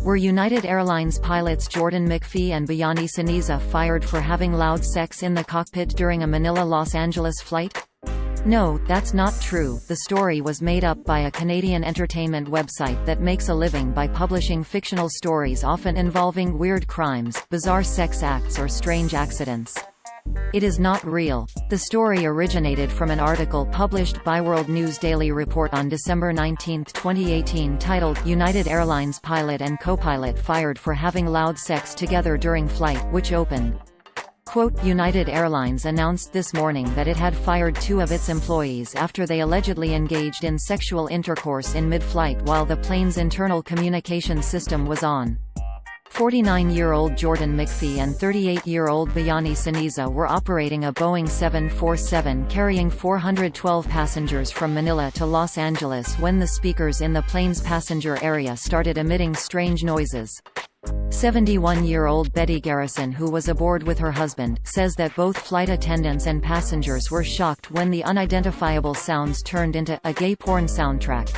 Were United Airlines pilots Jordan McPhee and Bayani Saniza fired for having loud sex in the cockpit during a Manila-Los Angeles flight? No, that's not true. The story was made up by a Canadian entertainment website that makes a living by publishing fictional stories often involving weird crimes, bizarre sex acts or strange accidents. It is not real. The story originated from an article published by World News Daily Report on December 19, 2018 titled, United Airlines pilot and co-pilot fired for having loud sex together during flight, which opened. Quote, United Airlines announced this morning that it had fired 2 of its employees after they allegedly engaged in sexual intercourse in mid-flight while the plane's internal communication system was on. 49-year-old Jordan McPhee and 38-year-old Bayani Saniza were operating a Boeing 747 carrying 412 passengers from Manila to Los Angeles when the speakers in the plane's passenger area started emitting strange noises. 71-year-old Betty Garrison, who was aboard with her husband, says that both flight attendants and passengers were shocked when the unidentifiable sounds turned into a gay porn soundtrack.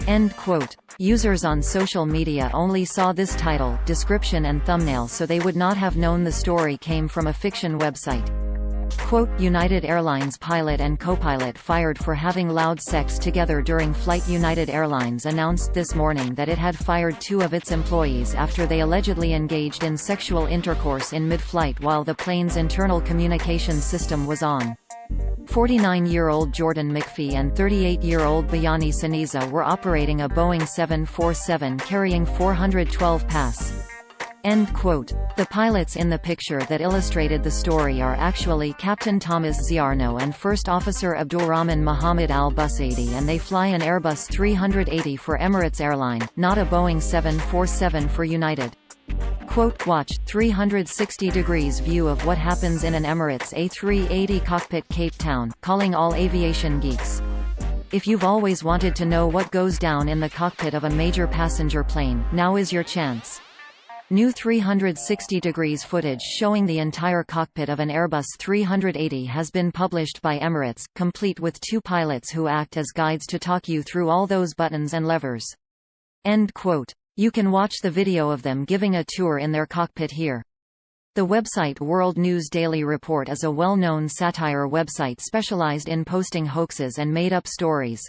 End quote. Users on social media only saw this title, description and thumbnail, so they would not have known the story came from a fiction website. Quote, United Airlines pilot and co-pilot fired for having loud sex together during flight. United Airlines announced this morning that it had fired 2 of its employees after they allegedly engaged in sexual intercourse in mid-flight while the plane's internal communication system was on. 49-year-old Jordan McPhee and 38-year-old Bayani Saniza were operating a Boeing 747 carrying 412 passengers. End quote. The pilots in the picture that illustrated the story are actually Captain Thomas Ziarno and First Officer Abdulrahman Muhammad Al-Busaidi, and they fly an Airbus 380 for Emirates Airline, not a Boeing 747 for United. Quote, watch, 360 degrees view of what happens in an Emirates A380 cockpit, Cape Town, calling all aviation geeks. If you've always wanted to know what goes down in the cockpit of a major passenger plane, now is your chance. New 360 degrees footage showing the entire cockpit of an Airbus 380 has been published by Emirates, complete with 2 pilots who act as guides to talk you through all those buttons and levers. End quote. You can watch the video of them giving a tour in their cockpit here. The website World News Daily Report is a well-known satire website specialized in posting hoaxes and made-up stories.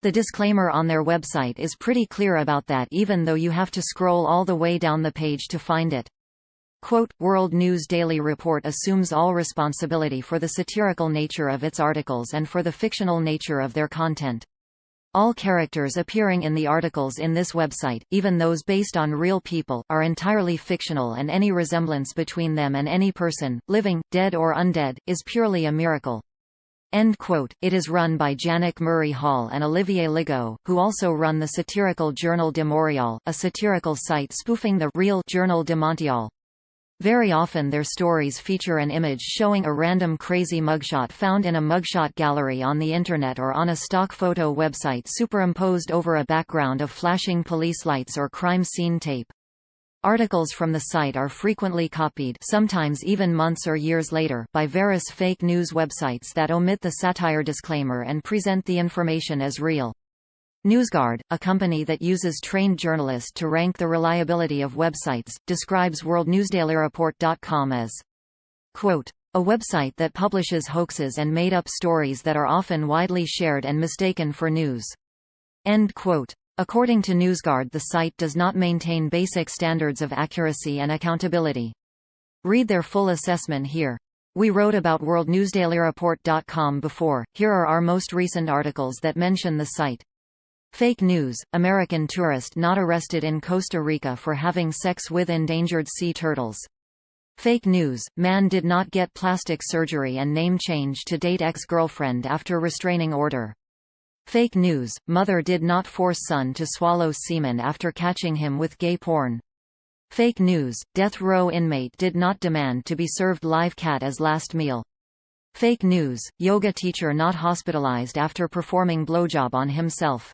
The disclaimer on their website is pretty clear about that, even though you have to scroll all the way down the page to find it. Quote, World News Daily Report assumes all responsibility for the satirical nature of its articles and for the fictional nature of their content. All characters appearing in the articles in this website, even those based on real people, are entirely fictional, and any resemblance between them and any person, living, dead or undead, is purely a miracle. End quote. It is run by Janek Murray Hall and Olivier Legault, who also run the satirical Journal de Montréal, a satirical site spoofing the real Journal de Montréal. Very often their stories feature an image showing a random crazy mugshot found in a mugshot gallery on the internet or on a stock photo website superimposed over a background of flashing police lights or crime scene tape. Articles from the site are frequently copied, sometimes even months or years later, by various fake news websites that omit the satire disclaimer and present the information as real. NewsGuard, a company that uses trained journalists to rank the reliability of websites, describes WorldNewsDailyReport.com as, quote, a website that publishes hoaxes and made-up stories that are often widely shared and mistaken for news. End quote. According to NewsGuard, the site does not maintain basic standards of accuracy and accountability. Read their full assessment here. We wrote about WorldNewsDailyReport.com before. Here are our most recent articles that mention the site. Fake news: American tourist not arrested in Costa Rica for having sex with endangered sea turtles. Fake news: man did not get plastic surgery and name change to date ex-girlfriend after restraining order. Fake news: mother did not force son to swallow semen after catching him with gay porn. Fake news: death row inmate did not demand to be served live cat as last meal. Fake news: yoga teacher not hospitalized after performing blowjob on himself.